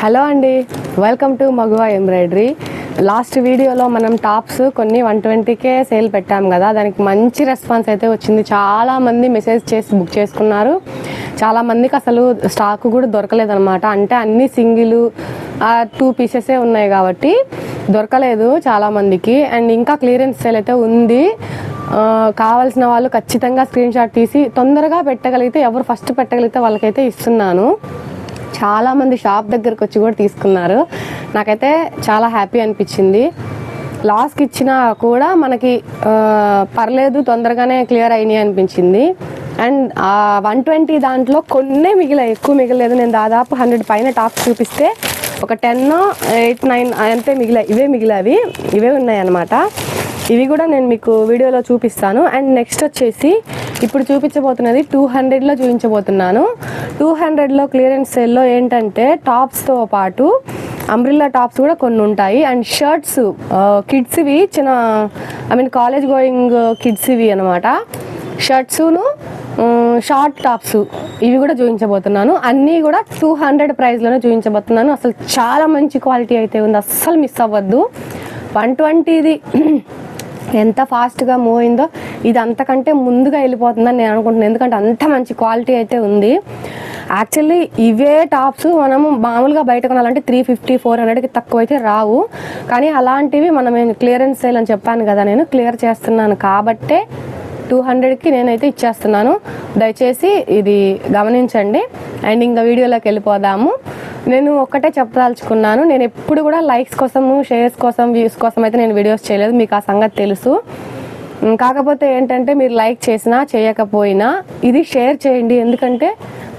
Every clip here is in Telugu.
హలో అండి, వెల్కమ్ టు మగువా ఎంబ్రాయిడరీ. లాస్ట్ వీడియోలో మనం టాప్స్ కొన్ని 120K సేల్ పెట్టాం కదా, దానికి మంచి రెస్పాన్స్ అయితే వచ్చింది. చాలామంది మెసేజ్ చేసి బుక్ చేసుకున్నారు. చాలామందికి అసలు స్టాక్ కూడా దొరకలేదన్నమాట. అంటే అన్ని సింగిల్ 2 పీసెసే ఉన్నాయి కాబట్టి దొరకలేదు చాలామందికి. అండ్ ఇంకా క్లియరెన్స్ సేల్ అయితే ఉంది. కావాల్సిన వాళ్ళు ఖచ్చితంగా స్క్రీన్ షాట్ తీసి తొందరగా పెట్టగలిగితే, ఎవరు ఫస్ట్ పెట్టగలిగితే వాళ్ళకైతే ఇస్తున్నాను. చాలామంది షాప్ దగ్గరకు వచ్చి కూడా తీసుకున్నారు. నాకైతే చాలా హ్యాపీ అనిపించింది. లాస్కి ఇచ్చినా కూడా మనకి పర్లేదు, తొందరగానే క్లియర్ అయినాయి అనిపించింది. అండ్ 120 దాంట్లో కొన్నే మిగిలాయి, ఎక్కువ మిగలేదు. నేను దాదాపు 100 పైన టాప్స్ చూపిస్తే ఒక 10, 8, 9 అంతే మిగిలాయి. ఇవే ఉన్నాయి అన్నమాట. ఇవి కూడా నేను మీకు వీడియోలో చూపిస్తాను. అండ్ నెక్స్ట్ వచ్చేసి ఇప్పుడు చూపించబోతున్నది 200లో చూపించబోతున్నాను. 200లో క్లియరెన్స్ సేల్లో ఏంటంటే టాప్స్తో పాటు అంబ్రిల్లా టాప్స్ కూడా కొన్ని ఉంటాయి. అండ్ షర్ట్స్, కిడ్స్వి, కాలేజ్ గోయింగ్ కిడ్స్వి అనమాట. షర్ట్స్ను షార్ట్ టాప్స్ ఇవి కూడా చూపించబోతున్నాను. అన్నీ కూడా 200 ప్రైస్లోనే చూపించబోతున్నాను. అసలు చాలా మంచి క్వాలిటీ అయితే ఉంది, అస్సలు మిస్ అవ్వద్దు. 120ది ఎంత ఫాస్ట్గా మూవ్ అయిందో ఇది అంతకంటే ముందుగా వెళ్ళిపోతుందని నేను అనుకుంటున్నాను. ఎందుకంటే అంత మంచి క్వాలిటీ అయితే ఉంది. యాక్చువల్లీ ఇవే టాప్స్ మనము మామూలుగా బయట కొనాలంటే 350, 400కి తక్కువ అయితే రావు. కానీ అలాంటివి మనం క్లియరెన్స్ సేల్ అని చెప్పాను కదా, నేను క్లియర్ చేస్తున్నాను కాబట్టే 200కి నేనైతే ఇచ్చేస్తున్నాను. దయచేసి ఇది గమనించండి. అండ్ ఇంకా వీడియోలోకి వెళ్ళిపోదాము. నేను ఒక్కటే చెప్పదలుచుకున్నాను, నేను ఎప్పుడు కూడా లైక్స్ కోసము, షేర్స్ కోసం, వ్యూస్ కోసం అయితే నేను వీడియోస్ చేయలేదు. మీకు ఆ సంగతి తెలుసు. కాకపోతే ఏంటంటే మీరు లైక్ చేసినా చేయకపోయినా ఇది షేర్ చేయండి. ఎందుకంటే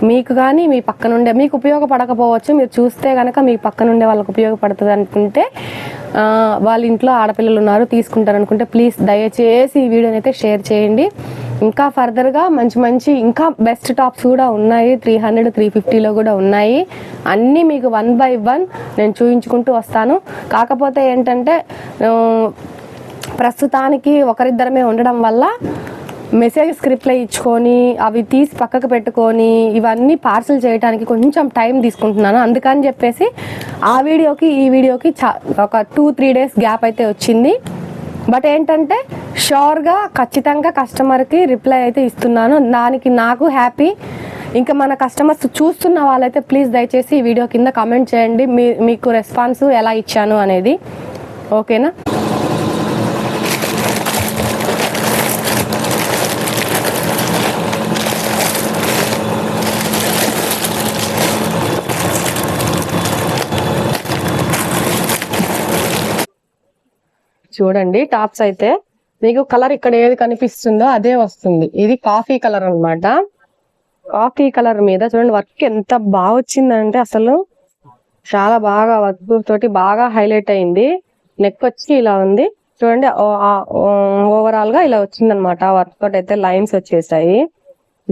మీకు కానీ మీ పక్కనుండే, మీకు ఉపయోగపడకపోవచ్చు, మీరు చూస్తే కనుక మీ పక్కనుండే వాళ్ళకి ఉపయోగపడుతుంది అనుకుంటే, వాళ్ళ ఇంట్లో ఆడపిల్లలు ఉన్నారు తీసుకుంటారు అనుకుంటే ప్లీజ్ దయచేసి ఈ వీడియోని అయితే షేర్ చేయండి. ఇంకా ఫర్దర్గా మంచి ఇంకా బెస్ట్ టాప్స్ కూడా ఉన్నాయి. 300, 350లో కూడా ఉన్నాయి. అన్నీ మీకు 1 by 1 నేను చూపించుకుంటూ వస్తాను. కాకపోతే ఏంటంటే ప్రస్తుతానికి ఒకరిద్దరమే ఉండడం వల్ల మెసేజెస్ రిప్లై ఇచ్చుకొని అవి తీసి పక్కకు పెట్టుకొని ఇవన్నీ పార్సల్ చేయడానికి కొంచెం టైం తీసుకుంటున్నాను. అందుకని చెప్పేసి ఆ వీడియోకి ఈ వీడియోకి ఒక 2-3 డేస్ గ్యాప్ అయితే వచ్చింది. బట్ ఏంటంటే షూర్గా ఖచ్చితంగా కస్టమర్కి రిప్లై అయితే ఇస్తున్నాను. దానికి నాకు హ్యాపీ. ఇంకా మన కస్టమర్స్ చూస్తున్న వాళ్ళైతే ప్లీజ్ దయచేసి ఈ వీడియో కింద కామెంట్ చేయండి మీకు రెస్పాన్స్ ఎలా ఇచ్చాను అనేది. ఓకేనా? చూడండి, టాప్స్ అయితే మీకు కలర్ ఇక్కడ ఏది కనిపిస్తుందో అదే వస్తుంది. ఇది కాఫీ కలర్ అన్నమాట. కాఫీ కలర్ మీద చూడండి వర్క్ ఎంత బాగా వచ్చిందంటే అసలు చాలా బాగా వర్క్ తోటి బాగా హైలైట్ అయింది. నెక్ వచ్చి ఇలా ఉంది చూడండి. ఓవరాల్ గా ఇలా వచ్చింది అనమాట. వర్క్ తోటి అయితే లైన్స్ వచ్చేసాయి.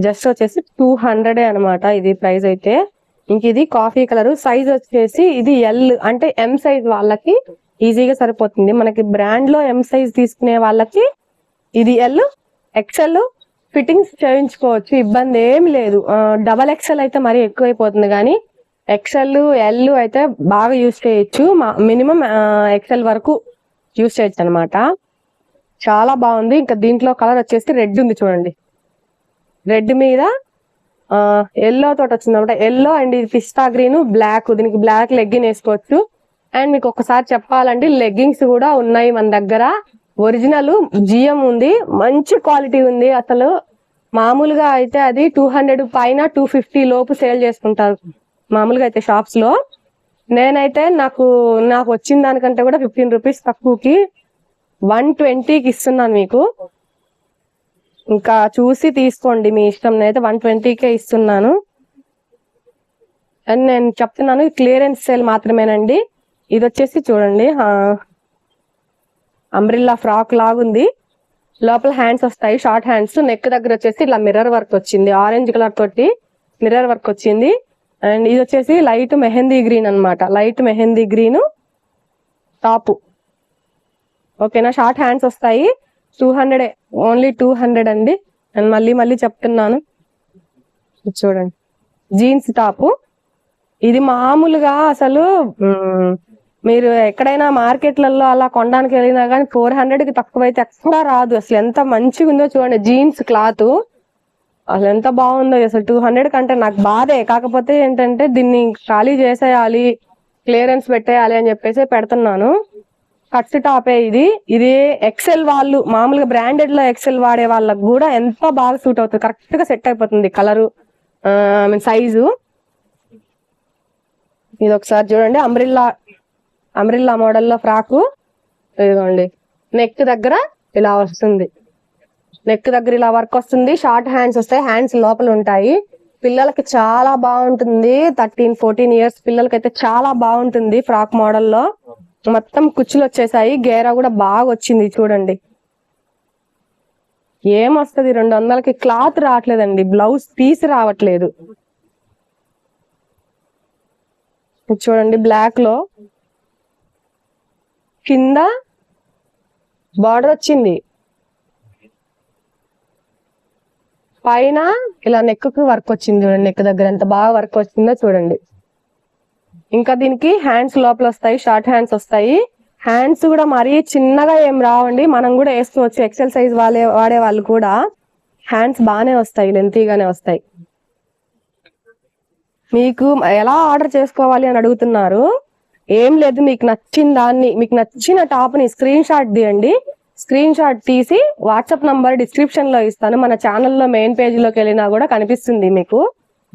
జస్ట్ వచ్చేసి 200 అనమాట ఇది ప్రైస్ అయితే. ఇంక ఇది కాఫీ కలర్. సైజ్ వచ్చేసి ఇది ఎల్, అంటే ఎం సైజ్ వాళ్ళకి ఈజీగా సరిపోతుంది. మనకి బ్రాండ్ లో ఎం సైజ్ తీసుకునే వాళ్ళకి ఇది ఎల్, ఎక్సెల్ ఫిట్టింగ్స్ చేయించుకోవచ్చు, ఇబ్బంది ఏమి లేదు. డబల్ ఎక్సెల్ అయితే మరీ ఎక్కువైపోతుంది, కానీ ఎక్సెల్, ఎల్ అయితే బాగా యూజ్ చేయొచ్చు. మినిమం ఎక్సెల్ వరకు యూజ్ చేయొచ్చు అనమాట. చాలా బాగుంది. ఇంకా దీంట్లో కలర్ వచ్చేసి రెడ్ ఉంది చూడండి. రెడ్ మీద ఎల్లో తోటి వచ్చింది అనమాట. ఎల్లో అండ్ ఇది పిస్తా గ్రీన్, బ్లాక్. దీనికి బ్లాక్ లెగ్గిన్ వేసుకోవచ్చు. అండ్ మీకు ఒకసారి చెప్పాలంటే లెగ్గింగ్స్ కూడా ఉన్నాయి మన దగ్గర. ఒరిజినల్ జిఎం ఉంది, మంచి క్వాలిటీ ఉంది. అసలు మామూలుగా అయితే అది 200 పైన 250 లోపు సేల్ చేసుకుంటారు మామూలుగా అయితే షాప్స్ లో. నేనైతే నాకు వచ్చిన దానికంటే కూడా 15 రూపీస్ తక్కువకి 120కి ఇస్తున్నాను మీకు. ఇంకా చూసి తీసుకోండి, మీ ఇష్టం. నేనైతే 120కే ఇస్తున్నాను. అండ్ నేను చెప్తున్నాను క్లియరెన్స్ సేల్ మాత్రమేనండి. ఇది వచ్చేసి చూడండి అంబ్రిల్లా ఫ్రాక్ లాగుంది. లోపల హ్యాండ్స్ వస్తాయి, షార్ట్ హ్యాండ్స్. నెక్ దగ్గర వచ్చేసి ఇలా మిర్రర్ వర్క్ వచ్చింది, ఆరెంజ్ కలర్ తోటి మిర్రర్ వర్క్ వచ్చింది. అండ్ ఇది వచ్చేసి లైట్ మెహందీ గ్రీన్ అనమాట. Light mehndi green top. ఓకేనా? షార్ట్ హ్యాండ్స్ వస్తాయి. 200, ఓన్లీ 200 అండి. అండ్ మళ్ళీ చెప్తున్నాను, చూడండి జీన్స్ టాప్. ఇది మామూలుగా అసలు మీరు ఎక్కడైనా మార్కెట్లలో అలా కొనడానికి వెళ్ళినా కానీ 400కి తక్కువైతే ఎక్కడా రాదు. అసలు ఎంత మంచిగా ఉందో చూడండి. జీన్స్ క్లాత్ అసలు ఎంత బాగుందో. అసలు 200 కంటే నాకు బాధే. కాకపోతే ఏంటంటే దీన్ని ఖాళీ చేసేయాలి, క్లియరెన్స్ పెట్టేయాలి అని చెప్పేసి పెడుతున్నాను. కట్ టాపే ఇది. ఇది ఎక్సెల్ వాళ్ళు మామూలుగా బ్రాండెడ్ లో ఎక్సెల్ వాడే వాళ్ళకి కూడా ఎంత బాగా సూట్ అవుతుంది. కరెక్ట్ గా సెట్ అయిపోతుంది కలరు, సైజు. ఇది ఒకసారి చూడండి. అంబ్రిల్లా మోడల్లో ఫ్రాకు. ఇదిగోండి, నెక్ దగ్గర ఇలా వస్తుంది. నెక్ దగ్గర ఇలా వర్క్ వస్తుంది. షార్ట్ హ్యాండ్స్ వస్తాయి, హ్యాండ్స్ లోపల ఉంటాయి. పిల్లలకి చాలా బాగుంటుంది. 13-14 ఇయర్స్ పిల్లలకైతే చాలా బాగుంటుంది. ఫ్రాక్ మోడల్లో మొత్తం కుచ్చులు వచ్చేసాయి. గేరా కూడా బాగా వచ్చింది చూడండి. ఏమొస్తుంది 200కి? క్లాత్ రావట్లేదండి, బ్లౌజ్ పీస్ రావట్లేదు. చూడండి, బ్లాక్ లో కింద బార్డర్ వచ్చింది, పైన ఇలా నెక్ కు వర్క్ వచ్చింది. చూడండి, నెక్ దగ్గర ఎంత బాగా వర్క్ వచ్చిందో చూడండి. ఇంకా దీనికి హ్యాండ్స్ లోపల వస్తాయి, షార్ట్ హ్యాండ్స్ వస్తాయి. హ్యాండ్స్ కూడా మరీ చిన్నగా ఏం రావండి, మనం కూడా వేసుకోవచ్చు. ఎక్సెల్ సైజ్ వాడే వాళ్ళు కూడా హ్యాండ్స్ బాగానే వస్తాయి, లెంతీగానే వస్తాయి. మీకు ఎలా ఆర్డర్ చేసుకోవాలి అని అడుగుతున్నారు. ఏం లేదు, మీకు నచ్చిన దాన్ని, మీకు నచ్చిన టాప్ ని స్క్రీన్ షాట్ తీయండి. స్క్రీన్ షాట్ తీసి వాట్సాప్ నంబర్ డిస్క్రిప్షన్ లో ఇస్తాను. మన ఛానల్లో మెయిన్ పేజ్ లోకి వెళ్ళినా కూడా కనిపిస్తుంది మీకు.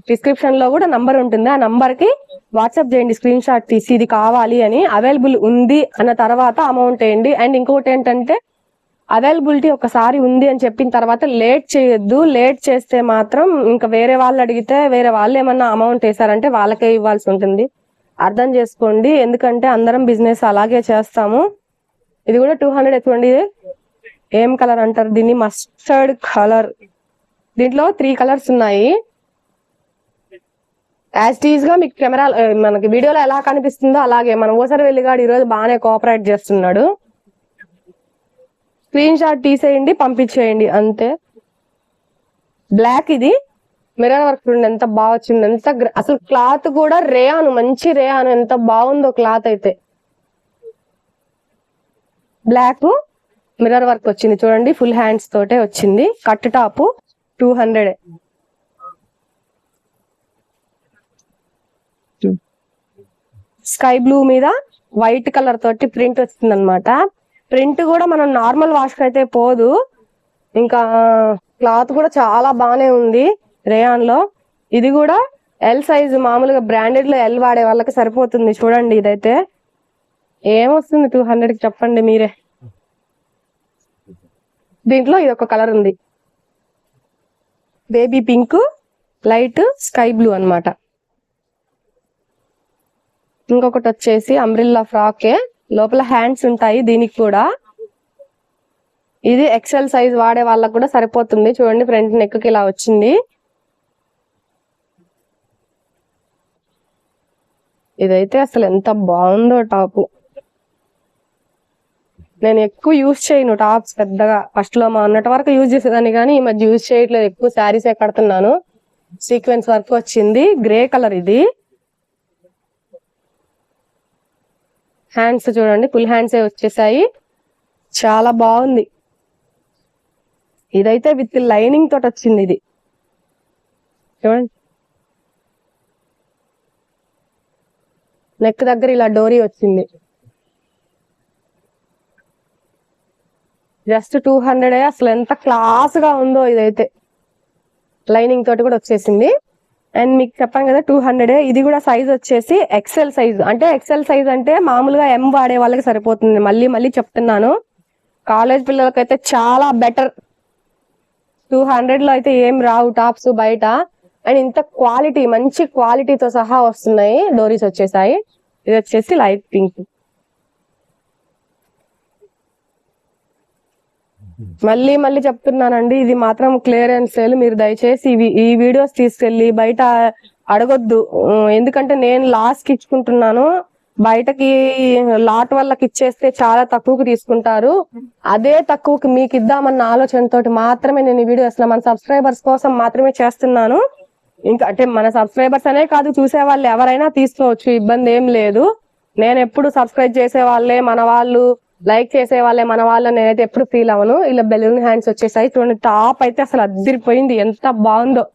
డిస్క్రిప్షన్ లో కూడా నంబర్ ఉంటుంది. ఆ నంబర్ కి వాట్సాప్ చేయండి స్క్రీన్ షాట్ తీసి ఇది కావాలి అని. అవైలబుల్ ఉంది అన్న తర్వాత అమౌంట్ వేయండి. అండ్ ఇంకొకటి ఏంటంటే, అవైలబిలిటీ ఒకసారి ఉంది అని చెప్పిన తర్వాత లేట్ చేయొద్దు. లేట్ చేస్తే మాత్రం ఇంకా వేరే వాళ్ళు అడిగితే వేరే వాళ్ళు ఏమన్నా అమౌంట్ వేసారంటే వాళ్ళకే ఇవ్వాల్సి ఉంటుంది. అర్థం చేసుకోండి, ఎందుకంటే అందరం బిజినెస్ అలాగే చేస్తాము. ఇది కూడా 200 ఎత్తుకోండి. ఏం కలర్ అంటారు దీన్ని? Mustard colour. దీంట్లో 3 కలర్స్ ఉన్నాయి. యాజ్ టీజ్ గా మీకు కెమెరా మనకి వీడియోలో ఎలా కనిపిస్తుందో అలాగే. మన ఓసరి వెల్లిగాడు ఈ రోజు బాగానే కోఆపరేట్ చేస్తున్నాడు. స్క్రీన్ షాట్ తీసేయండి, పంపించేయండి, అంతే. బ్లాక్ ఇది మిర్రర్ వర్క్ చూడండి ఎంత బాగా వచ్చింది. ఎంత అసలు క్లాత్ కూడా రేయాను, మంచి రేయాను, ఎంత బాగుందో క్లాత్ అయితే. బ్లాక్ మిర్రర్ వర్క్ వచ్చింది చూడండి, ఫుల్ హ్యాండ్స్ తోటే వచ్చింది. Cut top 200. స్కై బ్లూ మీద వైట్ కలర్ తోటి ప్రింట్ వచ్చింది అనమాట. ప్రింట్ కూడా మనం నార్మల్ వాష్ అయితే పోదు. ఇంకా క్లాత్ కూడా చాలా బాగానే ఉంది రేయాన్ లో. ఇది కూడా ఎల్ సైజ్, మామూలుగా బ్రాండెడ్ లో ఎల్ వాడే వాళ్ళకి సరిపోతుంది. చూడండి, ఇదైతే ఏమొస్తుంది 200కి చెప్పండి మీరే. దీంట్లో ఇది ఒక కలర్ ఉంది, baby pink, light sky blue అన్నమాట. ఇంకొకటి వచ్చేసి అంబ్రిల్లా ఫ్రాకే, లోపల హ్యాండ్స్ ఉంటాయి దీనికి కూడా. ఇది ఎక్సెల్ సైజ్ వాడే వాళ్ళకు కూడా సరిపోతుంది. చూడండి, ఫ్రంట్ నెక్ కి ఇలా వచ్చింది. ఇదైతే అసలు ఎంత బాగుందో టాప్. నేను ఎక్కువ యూజ్ చేయను టాప్స్ పెద్దగా. ఫస్ట్ లో మొన్నటి వరకు యూజ్ చేసేదాన్ని, కానీ ఈ మధ్య యూజ్ చేయట్లేదు. ఎక్కువ శారీసే కడుతున్నాను. సీక్వెన్స్ వర్క్ వచ్చింది, గ్రే కలర్ ఇది. హ్యాండ్స్ చూడండి, ఫుల్ హ్యాండ్సే వచ్చేసాయి, చాలా బాగుంది. ఇదైతే విత్ లైనింగ్ తోటి వచ్చింది. ఇది చూడండి, నెక్ దగ్గర ఇలా డోరీ వచ్చింది. జస్ట్ 200. అసలు ఎంత క్లాస్ గా ఉందో ఇదైతే. లైనింగ్ తోటి కూడా వచ్చేసింది. అండ్ మీకు చెప్పాను కదా 200. ఇది కూడా సైజ్ వచ్చేసి ఎక్సెల్ సైజ్. అంటే ఎక్సెల్ సైజ్ అంటే మామూలుగా ఎం వాడే వాళ్ళకి సరిపోతుంది. మళ్ళీ మళ్ళీ చెప్తున్నాను, కాలేజ్ పిల్లలకైతే చాలా బెటర్. 200 లో అయితే ఏం రావు టాప్స్ బయట. అండ్ ఇంత క్వాలిటీ, మంచి క్వాలిటీతో సహా వస్తున్నాయి. డోరీస్ వచ్చేసాయి. ఇది వచ్చేసి లైట్ పింక్. మళ్ళీ మళ్ళీ చెప్తున్నానండి, ఇది మాత్రం క్లియరెన్స్ సేల్. మీరు దయచేసి ఈ వీడియోస్ తీసుకెళ్లి బయట అడగొద్దు. ఎందుకంటే నేను లాస్ట్ కి ఇచ్చుకుంటున్నాను. బయటకి లాట్ వాళ్ళకి ఇచ్చేస్తే చాలా తక్కువకి తీసుకుంటారు. అదే తక్కువకి మీకు ఇద్దామన్న ఆలోచనతో మాత్రమే నేను ఈ వీడియో మన సబ్స్క్రైబర్స్ కోసం మాత్రమే చేస్తున్నాను. ఇంకా అంటే మన సబ్స్క్రైబర్స్ అనే కాదు, చూసే వాళ్ళు ఎవరైనా తీసుకోవచ్చు, ఇబ్బంది ఏం లేదు. నేను ఎప్పుడు సబ్స్క్రైబ్ చేసే వాళ్ళే మన వాళ్ళు, లైక్ చేసే వాళ్ళే మన వాళ్ళు, నేనైతే ఎప్పుడు ఫీల్ అవ్వను. ఇలా బెలూన్ హ్యాండ్స్ వచ్చేసాయి చూడండి. టాప్ అయితే అసలు అద్దరిపోయింది, ఎంత బాగుందో.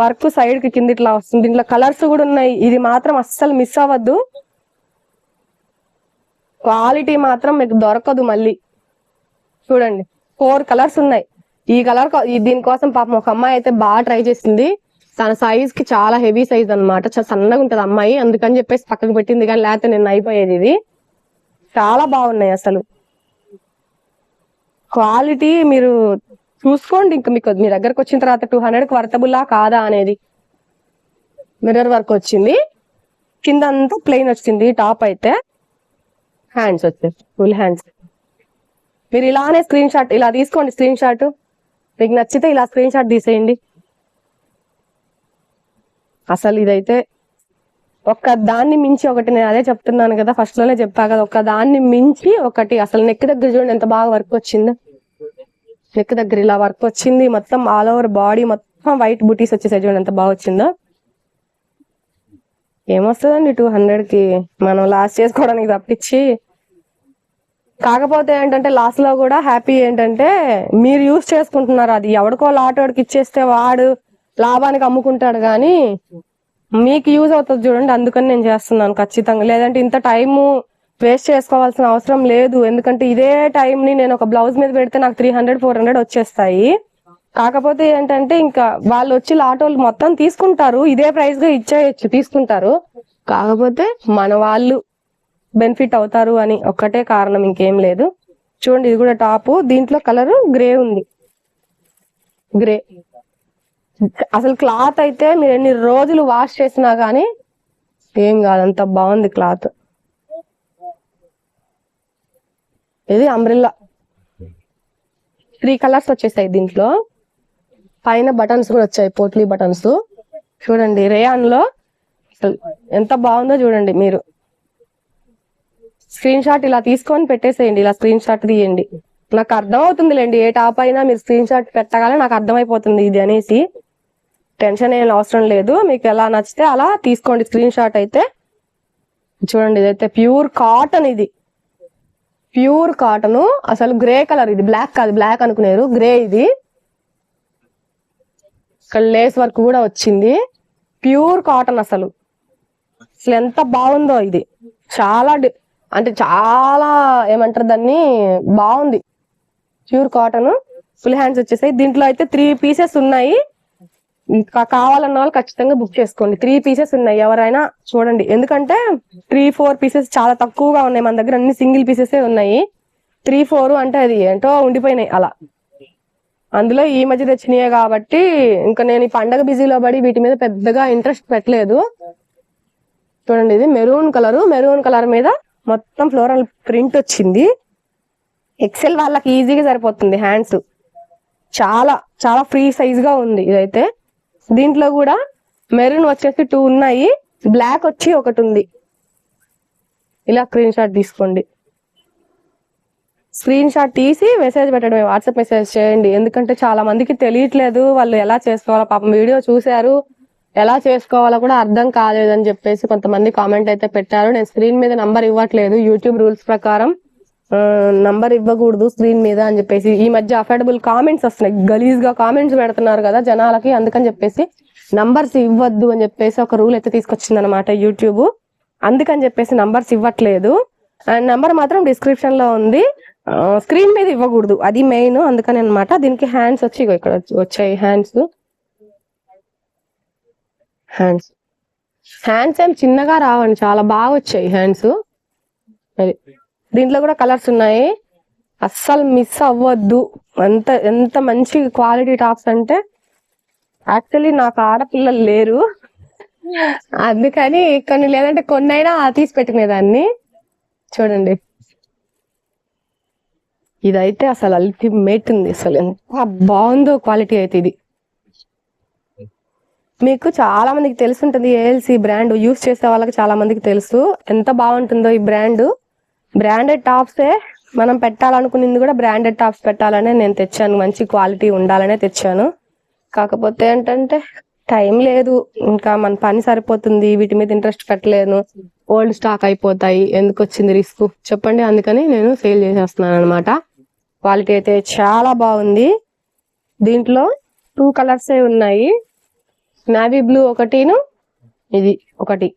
వర్క్ సైడ్ కి కింద ఇట్లా వస్తుంది. దీంట్లో కలర్స్ కూడా ఉన్నాయి, ఇది మాత్రం అస్సలు మిస్ అవ్వద్దు. క్వాలిటీ మాత్రం మీకు దొరకదు మళ్ళీ. చూడండి 4 కలర్స్ ఉన్నాయి. ఈ కలర్ దీనికోసం పాపం ఒక అమ్మాయి అయితే బాగా ట్రై చేసింది. తన సైజ్ కి చాలా హెవీ సైజ్ అనమాట, చాలా సన్నగా ఉంటది అమ్మాయి, అందుకని చెప్పేసి పక్కకు పెట్టింది. కానీ లేకపోతే నేను అయిపోయేది. ఇది చాలా బాగున్నాయి అసలు. క్వాలిటీ మీరు చూసుకోండి. ఇంకా మీకు మీ దగ్గరకు వచ్చిన తర్వాత 200కి వర్తబుల్లా కాదా అనేది. మిర్రర్ వర్క్ వచ్చింది, కింద అంతా ప్లెయిన్ వచ్చింది. టాప్ అయితే హ్యాండ్స్ వచ్చేసి ఫుల్ హ్యాండ్స్. మీరు ఇలానే స్క్రీన్ షాట్ ఇలా తీసుకోండి. స్క్రీన్ షాట్ మీకు నచ్చితే ఇలా స్క్రీన్ షాట్ తీసేయండి. అసలు ఇదైతే ఒక్క దాన్ని మించి ఒకటి, నేను అదే చెప్తున్నాను కదా, ఫస్ట్ లోనే చెప్పా కదా, ఒక్క దాన్ని మించి ఒకటి. అసలు నెక్ దగ్గర చూడండి ఎంత బాగా వర్క్ వచ్చిందో. నెక్ దగ్గర ఇలా వర్క్ వచ్చింది, మొత్తం ఆల్ ఓవర్ బాడీ మొత్తం వైట్ బూటీస్ వచ్చేసాయి చూడండి ఎంత బాగా వచ్చిందో. ఏమొస్తుందండి 200కి, మనం లాస్ట్ చేసుకోవడానికి తప్పించి. కాకపోతే ఏంటంటే లాస్ట్ లో కూడా హ్యాపీ ఏంటంటే మీరు యూజ్ చేసుకుంటున్నారు. అది ఎవడికో లాటోడికి ఇచ్చేస్తే వాడు లాభానికి అమ్ముకుంటాడు, కానీ మీకు యూజ్ అవుతుంది చూడండి. అందుకని నేను చేస్తున్నాను ఖచ్చితంగా. లేదంటే ఇంత టైము వేస్ట్ చేసుకోవాల్సిన అవసరం లేదు. ఎందుకంటే ఇదే టైం ని నేను ఒక బ్లౌజ్ మీద పెడితే నాకు 300-400 వచ్చేస్తాయి. కాకపోతే ఏంటంటే ఇంకా వాళ్ళు వచ్చి లాటోలు మొత్తం తీసుకుంటారు, ఇదే ప్రైస్ గా ఇచ్చేయచ్చు, తీసుకుంటారు. కాకపోతే మన వాళ్ళు బెనిఫిట్ అవుతారు అని ఒక్కటే కారణం, ఇంకేం లేదు. చూడండి ఇది కూడా టాప్, దీంట్లో కలర్ గ్రే ఉంది. గ్రే అసలు క్లాత్ అయితే మీరు ఎన్ని రోజులు వాష్ చేసినా గానీ ఏం కాదు, అంత బాగుంది క్లాత్. ఇది అంబ్రెల్లా 3 కలర్స్ వచ్చేసాయి దీంట్లో. పైన బటన్స్ కూడా వచ్చాయి, పోట్లీ బటన్స్. చూడండి రేయాన్ లో అసలు ఎంత బాగుందో చూడండి. మీరు స్క్రీన్ షాట్ ఇలా తీసుకొని పెట్టేసేయండి, ఇలా స్క్రీన్ షాట్ తీయండి. నాకు అర్థం అవుతుందిలేండి, ఏ టాప్ అయినా మీరు స్క్రీన్ షాట్ పెట్టగానే నాకు అర్థమైపోతుంది ఇది అనేసి. టెన్షన్ ఏం అవసరం లేదు, మీకు ఎలా నచ్చితే అలా తీసుకోండి స్క్రీన్ షాట్ అయితే. చూడండి ఇదైతే ప్యూర్ కాటన్, ఇది ప్యూర్ కాటన్. అసలు గ్రే కలర్, ఇది బ్లాక్ కాదు, బ్లాక్ అనుకునేరు, గ్రే. ఇది ఇక్కడ లేస్ వర్క్ కూడా వచ్చింది, ప్యూర్ కాటన్. అసలు ఎంత బాగుందో ఇది. చాలా అంటే చాలా ఏమంటారు దాన్ని, బాగుంది. ప్యూర్ కాటన్, ఫుల్ హ్యాండ్స్ వచ్చేసాయి. దీంట్లో అయితే 3 పీసెస్ ఉన్నాయి. కావాలన్న వాళ్ళు ఖచ్చితంగా బుక్ చేసుకోండి. 3 పీసెస్ ఉన్నాయి, ఎవరైనా చూడండి. ఎందుకంటే 3-4 పీసెస్ చాలా తక్కువగా ఉన్నాయి మన దగ్గర, అన్ని సింగిల్ పీసెస్ ఉన్నాయి. 3-4 అంటే అది ఏంటో ఉండిపోయినాయి అలా. అందులో ఈ మధ్య తెచ్చినాయే కాబట్టి ఇంకా నేను ఈ పండగ బిజీలో పడి వీటి మీద పెద్దగా ఇంట్రెస్ట్ పెట్టలేదు. చూడండి ఇది మెరూన్ కలర్, మెరూన్ కలర్ మీద మొత్తం ఫ్లోరల్ ప్రింట్ వచ్చింది. ఎక్సెల్ వాళ్ళకి ఈజీగా సరిపోతుంది హ్యాండ్స్, చాలా చాలా ఫ్రీ సైజ్ గా ఉంది ఇదైతే. దీంట్లో కూడా మెరూన్ వచ్చేసి 2 ఉన్నాయి, బ్లాక్ వచ్చి 1 ఉంది. ఇలా స్క్రీన్ షాట్ తీసుకోండి. స్క్రీన్ షాట్ తీసి మెసేజ్ పెట్టడమే, వాట్సాప్ మెసేజ్ చేయండి. ఎందుకంటే చాలా మందికి తెలియట్లేదు, వాళ్ళు ఎలా చేసుకోవాలో. పాపం వీడియో చూశారు, ఎలా చేసుకోవాలో కూడా అర్థం కాలేదని చెప్పేసి కొంతమంది కామెంట్ అయితే పెట్టారు. నేను స్క్రీన్ మీద నంబర్ ఇవ్వట్లేదు, యూట్యూబ్ రూల్స్ ప్రకారం నంబర్ ఇవ్వకూడదు స్క్రీన్ మీద అని చెప్పేసి. ఈ మధ్య అఫోర్డబుల్ కామెంట్స్ వస్తున్నాయి, గలీజ్ గా కామెంట్స్ పెడుతున్నారు కదా జనాలకి, అందుకని చెప్పేసి నంబర్స్ ఇవ్వద్దు అని చెప్పేసి ఒక రూల్ అయితే తీసుకొచ్చింది అనమాట యూట్యూబ్. అందుకని చెప్పేసి నంబర్స్ ఇవ్వట్లేదు. అండ్ నంబర్ మాత్రం డిస్క్రిప్షన్ లో ఉంది, స్క్రీన్ మీద ఇవ్వకూడదు, అది మెయిన్. అందుకని అనమాట. దీనికి హ్యాండ్స్ వచ్చి ఇక్కడ వచ్చాయి. హ్యాండ్స్ ఏం చిన్నగా రావండి, చాలా బాగా వచ్చాయి హ్యాండ్స్. దీంట్లో కూడా కలర్స్ ఉన్నాయి, అస్సలు మిస్ అవ్వద్దు. ఎంత మంచి క్వాలిటీ టాప్స్ అంటే. యాక్చువల్లీ నాకు ఆడపిల్లలు లేరు, అందుకని కొన్ని, లేదంటే కొన్నైనా తీసి పెట్టుకునేదాన్ని. చూడండి ఇదైతే అసలు అల్టిమేట్ ఉంది, అసలు ఎంత బాగుందో క్వాలిటీ అయితే. ఇది మీకు చాలా మందికి తెలిసి ఉంటుంది, ఏఎల్సి బ్రాండ్ యూస్ చేసే వాళ్ళకి చాలా మందికి తెలుసు ఎంత బాగుంటుందో ఈ బ్రాండ్. బ్రాండెడ్ టాప్సే మనం పెట్టాలనుకున్నది కూడా, బ్రాండెడ్ టాప్స్ పెట్టాలనే నేను తెచ్చాను, మంచి క్వాలిటీ ఉండాలనే తెచ్చాను. కాకపోతే ఏంటంటే టైం లేదు, ఇంకా మన పని సరిపోతుంది, వీటి మీద ఇంట్రెస్ట్ పెట్టలేను, ఓల్డ్ స్టాక్ అయిపోతాయి, ఎందుకు వచ్చింది రిస్క్ చెప్పండి. అందుకని నేను సేల్ చేసేస్తున్నాను అనమాట. క్వాలిటీ అయితే చాలా బాగుంది. దీంట్లో 2 కలర్స్ ఉన్నాయి, నేవీ బ్లూ ఒకటిను ఇది ఒకటి,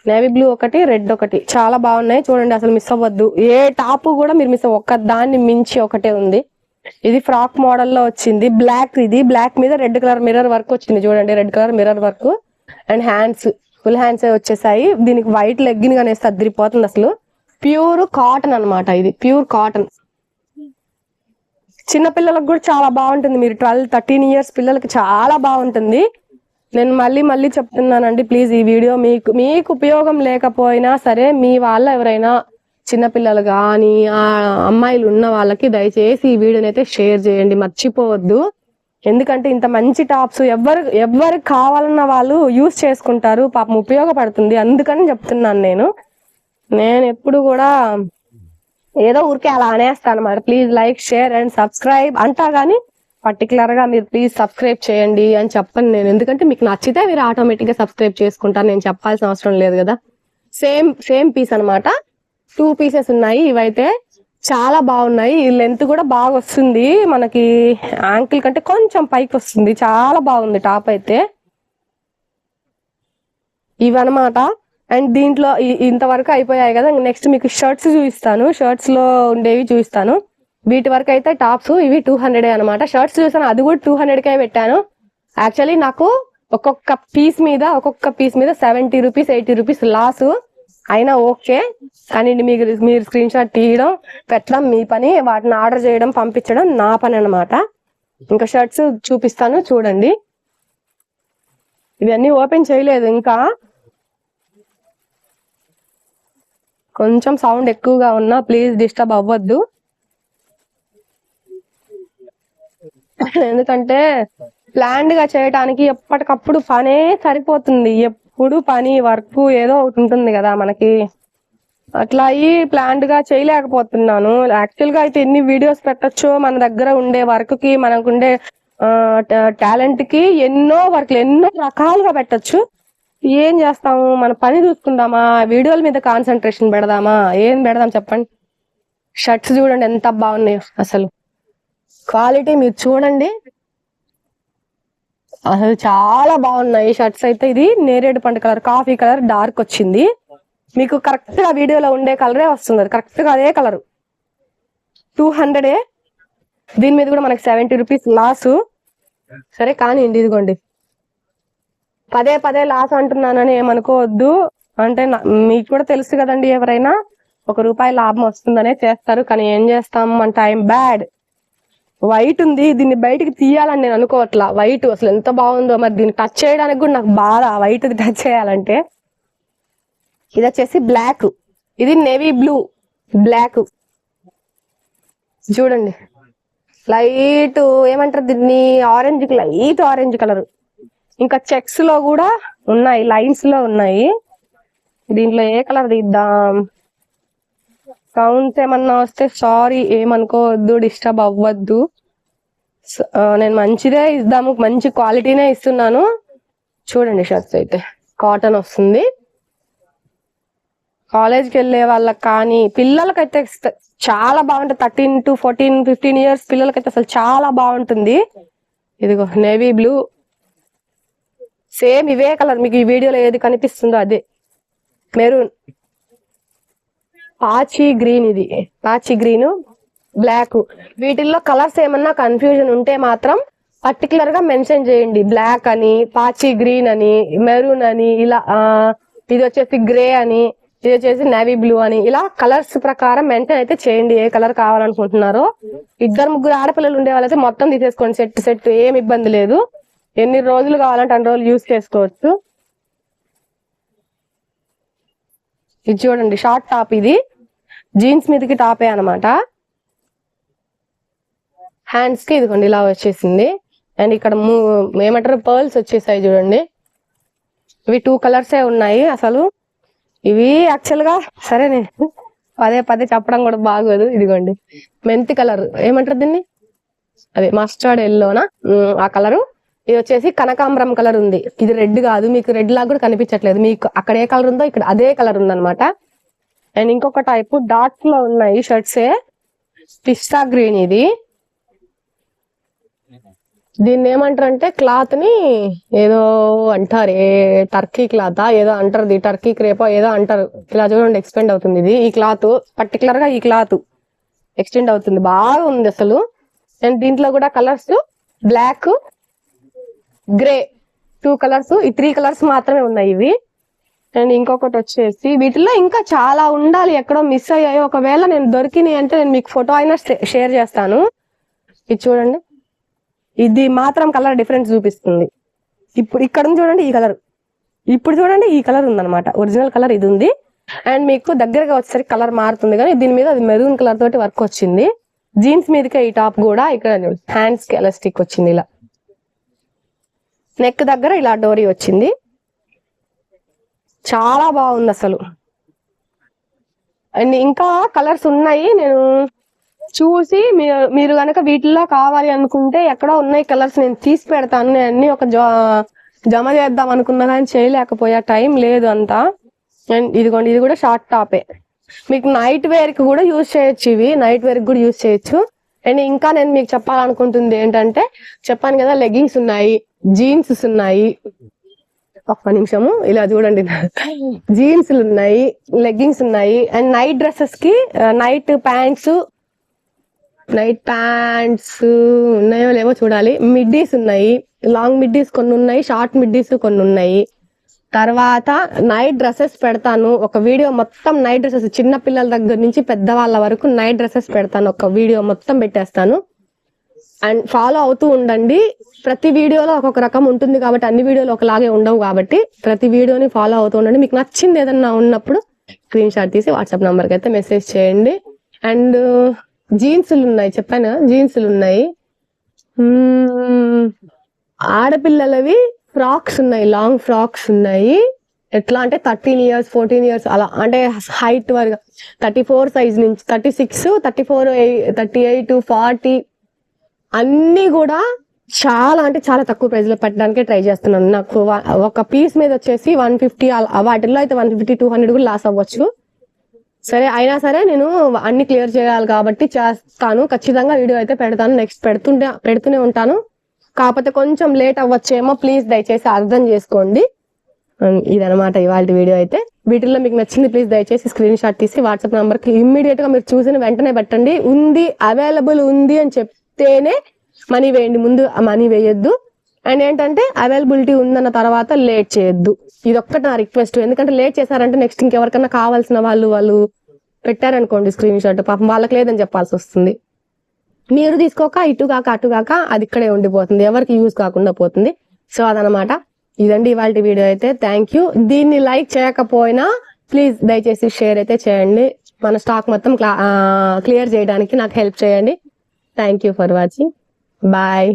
నేవీ బ్లూ ఒకటి, రెడ్ ఒకటి. చాలా బాగున్నాయి చూడండి, అసలు మిస్ అవ్వద్దు. ఏ టాప్ కూడా మీరు మిస్ ఒక్క దాన్ని మించి ఒకటే ఉంది. ఇది ఫ్రాక్ మోడల్లో వచ్చింది, బ్లాక్. ఇది బ్లాక్ మీద రెడ్ కలర్ మిర్రర్ వర్క్ వచ్చింది చూడండి, red colour mirror work. And hands full hands వచ్చేసాయి. దీనికి వైట్ లెగ్గిన్ గానే అదిరిపోతుంది అసలు. ప్యూర్ కాటన్ అనమాట, ఇది ప్యూర్ కాటన్. చిన్న పిల్లలకు కూడా చాలా బాగుంటుంది. మీరు 12-13 ఇయర్స్ పిల్లలకి చాలా బాగుంటుంది. నేను మళ్ళీ చెప్తున్నానండి, ప్లీజ్ ఈ వీడియో మీకు ఉపయోగం లేకపోయినా సరే, మీ వాళ్ళ ఎవరైనా చిన్నపిల్లలు కానీ అమ్మాయిలు ఉన్న వాళ్ళకి దయచేసి ఈ వీడియోని అయితే షేర్ చేయండి, మర్చిపోవద్దు. ఎందుకంటే ఇంత మంచి టాప్స్ ఎవరికి కావాలన్న వాళ్ళు యూజ్ చేసుకుంటారు, పాపం ఉపయోగపడుతుంది. అందుకని చెప్తున్నాను. నేను ఎప్పుడు కూడా ఏదో ఊరికే అలా అనేస్తాను అన్నమాట. Please like, share and subscribe అంటా గానీ పర్టికులర్ గా మీరు ప్లీజ్ సబ్స్క్రైబ్ చేయండి అని చెప్పను నేను. ఎందుకంటే మీకు నచ్చితే మీరు ఆటోమేటిక్ గా సబ్స్క్రైబ్ చేసుకుంటారు, నేను చెప్పాల్సిన అవసరం లేదు కదా. సేమ్ పీస్ అనమాట, 2 పీసెస్ ఉన్నాయి. ఇవైతే చాలా బాగున్నాయి. ఈ లెంత్ కూడా బాగా వస్తుంది, మనకి యాంకిల్ కంటే కొంచెం పైకి వస్తుంది. చాలా బాగుంది టాప్ అయితే. ఇవన్నమాట. అండ్ దీంట్లో ఇంతవరకు అయిపోయాయి కదా, నెక్స్ట్ మీకు షర్ట్స్ చూపిస్తాను. షర్ట్స్ లో ఉండేవి చూపిస్తాను. వీటి వరకు అయితే టాప్స్ ఇవి 200 అనమాట. షర్ట్స్ చూసాను, అది కూడా 200కే పెట్టాను. యాక్చువల్లీ నాకు ఒక్కొక్క పీస్ మీద 70 రూపీస్ 80 రూపీస్ లాస్ అయినా ఓకే. కానీ మీరు స్క్రీన్ షాట్ తీయడం, పెట్టడం మీ పని, వాటిని ఆర్డర్ చేయడం, పంపించడం నా పని అనమాట. ఇంకా షర్ట్స్ చూపిస్తాను చూడండి. ఇవన్నీ ఓపెన్ చేయలేదు ఇంకా, కొంచెం సౌండ్ ఎక్కువగా ఉన్నా ప్లీజ్ డిస్టర్బ్ అవ్వద్దు. ఎందుకంటే ప్లాన్డ్ గా చేయడానికి ఎప్పటికప్పుడు పనే సరిపోతుంది. ఎప్పుడు పని, వర్క్ ఏదో ఒకటి ఉంటుంది కదా మనకి. అట్లా ప్లాన్డ్ గా చేయలేకపోతున్నాను. యాక్చువల్ గా అయితే ఎన్ని వీడియోస్ పెట్టచ్చో, మన దగ్గర ఉండే వర్క్ కి, మనకుండే టాలెంట్ కి ఎన్నో వర్క్లు ఎన్నో రకాలుగా పెట్టచ్చు. ఏం చేస్తాము, మన పని చూసుకుందామా, వీడియోల మీద కాన్సన్ట్రేషన్ పెడదామా, ఏం పెడదాం చెప్పండి. షర్ట్స్ చూడండి ఎంత బాగున్నాయో, అసలు క్వాలిటీ మీరు చూడండి, అసలు చాలా బాగున్నాయి షర్ట్స్ అయితే. ఇది నేరేడు పండు కలర్, కాఫీ కలర్ డార్క్ వచ్చింది. మీకు కరెక్ట్ గా వీడియోలో ఉండే కలరే వస్తుంది, కరెక్ట్ గా అదే కలర్. 200. దీని మీద కూడా మనకి 70 రూపీస్ లాస్. సరే కానీ ఇదిగోండి, పదే లాస్ అంటున్నానని ఏమనుకోవద్దు. అంటే మీకు కూడా తెలుసు కదండి, ఎవరైనా ₹1 లాభం వస్తుందనే చేస్తారు. కానీ ఏం చేస్తాం, మన టైం బ్యాడ్. వైట్ ఉంది, దీన్ని బయటికి తీయాలని నేను అనుకోవట్లా. వైట్ అసలు ఎంత బాగుందో, మరి దీన్ని టచ్ చేయడానికి కూడా నాకు బాధ, వైట్ టచ్ చేయాలంటే. ఇది వచ్చేసి బ్లాక్, ఇది నేవీ బ్లూ బ్లాక్ చూడండి, లైట్ ఏమంటారు దీన్ని, ఆరెంజ్, లైట్ ఆరెంజ్ కలర్. ఇంకా చెక్స్ లో కూడా ఉన్నాయి, లైన్స్ లో ఉన్నాయి. దీంట్లో ఏ కలర్ తీద్దాం, సౌండ్స్ ఏమన్నా వస్తే సారీ, ఏమనుకోవద్దు, డిస్టర్బ్ అవ్వద్దు. నేను మంచిదే ఇద్దాము, మంచి క్వాలిటీనే ఇస్తున్నాను. చూడండి షర్ట్స్ అయితే కాటన్ వస్తుంది. కాలేజ్కి వెళ్ళే వాళ్ళకి కానీ పిల్లలకైతే చాలా బాగుంటుంది. 13 to 14, 15 ఇయర్స్ పిల్లలకైతే అసలు చాలా బాగుంటుంది. ఇదిగో నేవీ బ్లూ, సేమ్ ఇవే కలర్. మీకు ఈ వీడియోలో ఏది కనిపిస్తుందో అదే. మెరూన్, పాచి గ్రీన్, ఇది పాచి గ్రీన్, బ్లాక్. వీటిల్లో కలర్స్ ఏమన్నా కన్ఫ్యూజన్ ఉంటే మాత్రం పర్టికులర్ గా మెన్షన్ చేయండి. బ్లాక్ అని, పాచి గ్రీన్ అని, మెరూన్ అని, ఇలా ఇది వచ్చేసి గ్రే అని, ఇది వచ్చేసి నేవీ బ్లూ అని, ఇలా కలర్స్ ప్రకారం మెన్షన్ అయితే చేయండి ఏ కలర్ కావాలనుకుంటున్నారో. 2-3 ఆడపిల్లలు ఉండే వాళ్ళైతే మొత్తం తీసేసుకోండి, సెట్, ఏం ఇబ్బంది లేదు. ఎన్ని రోజులు కావాలంటే అన్ని రోజులు యూజ్ చేసుకోవచ్చు. ఇది చూడండి షార్ట్ టాప్, ఇది జీన్స్ మీదకి టాపే అనమాట. హ్యాండ్స్ కి ఇదిగోండి ఇలా వచ్చేసింది. అండ్ ఇక్కడ ఏమంటారు పర్ల్స్ వచ్చేసాయి చూడండి. ఇవి 2 కలర్సే ఉన్నాయి అసలు. ఇవి యాక్చువల్ గా సరే, నేను పదే చెప్పడం కూడా బాగోదు. ఇదిగోండి మెంతి కలర్, ఏమంటారు దీన్ని, అదే మస్టర్డ్ ఎల్లోనా, ఆ కలరు. ఇది వచ్చేసి కనకాంబరం కలర్ ఉంది. ఇది రెడ్ కాదు, మీకు రెడ్ లాగా కూడా కనిపించట్లేదు. మీకు అక్కడ ఏ కలర్ ఉందో ఇక్కడ అదే కలర్ ఉందన్నమాట. అండ్ ఇంకొక టైపు డాట్స్ లో ఉన్నాయి షర్ట్సే, పిస్తా గ్రీన్. ఇది దీన్ని ఏమంటారంటే క్లాత్ ని ఏదో అంటారు, టర్కీ క్లాత్ ఏదో అంటారు, టర్కీ క్రేపో ఏదో అంటారు. ఇలా చూడండి ఎక్స్టెండ్ అవుతుంది ఇది. ఈ క్లాత్ పర్టికులర్ గా ఈ క్లాత్ ఎక్స్టెండ్ అవుతుంది, బాగా ఉంది అసలు. అండ్ దీంట్లో కూడా కలర్స్ బ్లాక్, గ్రే 2 కలర్స్, ఈ 3 కలర్స్ మాత్రమే ఉన్నాయి ఇవి. అండ్ ఇంకొకటి వచ్చేసి వీటిలో ఇంకా చాలా ఉండాలి, ఎక్కడో మిస్ అయ్యాయి. ఒకవేళ నేను దొరికినాయి అంటే నేను మీకు ఫోటో అయినా షేర్ చేస్తాను. ఇది చూడండి, ఇది మాత్రం కలర్ డిఫరెన్స్ చూపిస్తుంది. ఇప్పుడు ఇక్కడ చూడండి ఈ కలర్, ఇప్పుడు చూడండి ఈ కలర్ ఉందన్నమాట. ఒరిజినల్ కలర్ ఇది ఉంది. అండ్ మీకు దగ్గరగా వచ్చేసరికి కలర్ మారుతుంది, కానీ దీని మీద అది మెరూన్ కలర్ తోటి వర్క్ వచ్చింది. జీన్స్ మీదకే ఈ టాప్ కూడా ఇక్కడ హ్యాండ్స్ కి ఎలాస్టిక్ వచ్చింది, ఇలా నెక్ దగ్గర ఇలా డోరీ వచ్చింది. చాలా బాగుంది అసలు. అండ్ ఇంకా కలర్స్ ఉన్నాయి, నేను చూసి మీరు కనుక వీటిల్లో కావాలి అనుకుంటే ఎక్కడో ఉన్నాయి కలర్స్, నేను తీసి పెడతాను. నేను అన్ని ఒక జమ చేద్దాం అనుకున్నా కానీ చేయలేకపోయా, టైం లేదు అంతా. అండ్ ఇదిగోండి, ఇది కూడా షార్ట్ టాపే, మీకు నైట్ వేర్ కి కూడా యూజ్ చేయొచ్చు, ఇవి నైట్ వేర్ కి కూడా యూజ్ చేయొచ్చు. అండ్ ఇంకా నేను మీకు చెప్పాలనుకుంటుంది ఏంటంటే, చెప్పాను కదా లెగ్గింగ్స్ ఉన్నాయి, జీన్స్ ఉన్నాయి. ఒక్క నిమిషము, ఇలా చూడండి, జీన్స్లు ఉన్నాయి, లెగ్గింగ్స్ ఉన్నాయి. అండ్ నైట్ డ్రెస్సెస్ కి నైట్ ప్యాంట్స్ ఉన్నాయో లేవో చూడాలి. మిడ్డీస్ ఉన్నాయి, లాంగ్ మిడ్డీస్ కొన్ని ఉన్నాయి, షార్ట్ మిడ్డీస్ కొన్ని ఉన్నాయి. తర్వాత నైట్ డ్రెస్సెస్ పెడతాను ఒక వీడియో మొత్తం, నైట్ డ్రెస్సెస్ చిన్న పిల్లల దగ్గర నుంచి పెద్దవాళ్ళ వరకు నైట్ డ్రెస్సెస్ పెడతాను, ఒక వీడియో మొత్తం పెట్టేస్తాను. అండ్ ఫాలో అవుతూ ఉండండి. ప్రతి వీడియోలో ఒక్కొక్క రకం ఉంటుంది కాబట్టి అన్ని వీడియోలు ఒకలాగే ఉండవు, కాబట్టి ప్రతి వీడియోని ఫాలో అవుతూ ఉండండి. మీకు నచ్చింది ఏదన్నా ఉన్నప్పుడు స్క్రీన్ షాట్ తీసి వాట్సాప్ నంబర్కి అయితే మెసేజ్ చేయండి. అండ్ జీన్స్లు ఉన్నాయి, చెప్పాను జీన్స్లు ఉన్నాయి. ఆడపిల్లలవి ఫ్రాక్స్ ఉన్నాయి, లాంగ్ ఫ్రాక్స్ ఉన్నాయి. ఎట్లా అంటే 13 years 14 years అలా, అంటే హైట్ వరకు 34 సైజ్ నుంచి 36 34 38 40 అన్ని కూడా చాలా అంటే చాలా తక్కువ ప్రైస్ లో పెట్టడానికి ట్రై చేస్తున్నాను. నాకు ఒక పీస్ మీద వచ్చేసి 150, వాటిల్లో అయితే 150 200 కూడా లాస్ అవ్వచ్చు. సరే, అయినా సరే నేను అన్ని క్లియర్ చేయాలి కాబట్టి చేస్తాను, ఖచ్చితంగా వీడియో అయితే పెడతాను. నెక్స్ట్ పెడుతూనే ఉంటాను, కాకపోతే కొంచెం లేట్ అవ్వచ్చేమో, ప్లీజ్ దయచేసి అర్థం చేసుకోండి. ఇదనమాట ఇవాళ వీడియో అయితే. వీటిల్లో మీకు నచ్చింది ప్లీజ్ దయచేసి స్క్రీన్ షాట్ తీసి వాట్సాప్ నంబర్ కి ఇమ్మీడియట్ గా మీరు చూసిన వెంటనే పెట్టండి. ఉంది, అవైలబుల్ ఉంది అని చెప్తేనే మనీ వేయండి, ముందు మనీ వేయొద్దు. అండ్ ఏంటంటే అవైలబిలిటీ ఉందన్న తర్వాత లేట్ చేయొద్దు, ఇదొక్కటి నా రిక్వెస్ట్. ఎందుకంటే లేట్ చేశారంటే నెక్స్ట్ ఇంకెవరికన్నా కావాల్సిన వాళ్ళు పెట్టారనుకోండి స్క్రీన్ షాట్, పాపం వాళ్ళకి లేదని చెప్పాల్సి వస్తుంది. మీరు తీసుకోక ఇటు కాక అది ఇక్కడే ఉండిపోతుంది, ఎవరికి యూజ్ కాకుండా పోతుంది. సో అదనమాట, ఇదండి ఇవాళ వీడియో అయితే. Thank you. దీన్ని లైక్ చేయకపోయినా ప్లీజ్ దయచేసి షేర్ అయితే చేయండి, మన స్టాక్ మొత్తం క్లియర్ చేయడానికి నాకు హెల్ప్ చేయండి. Thank you for watching. Bye.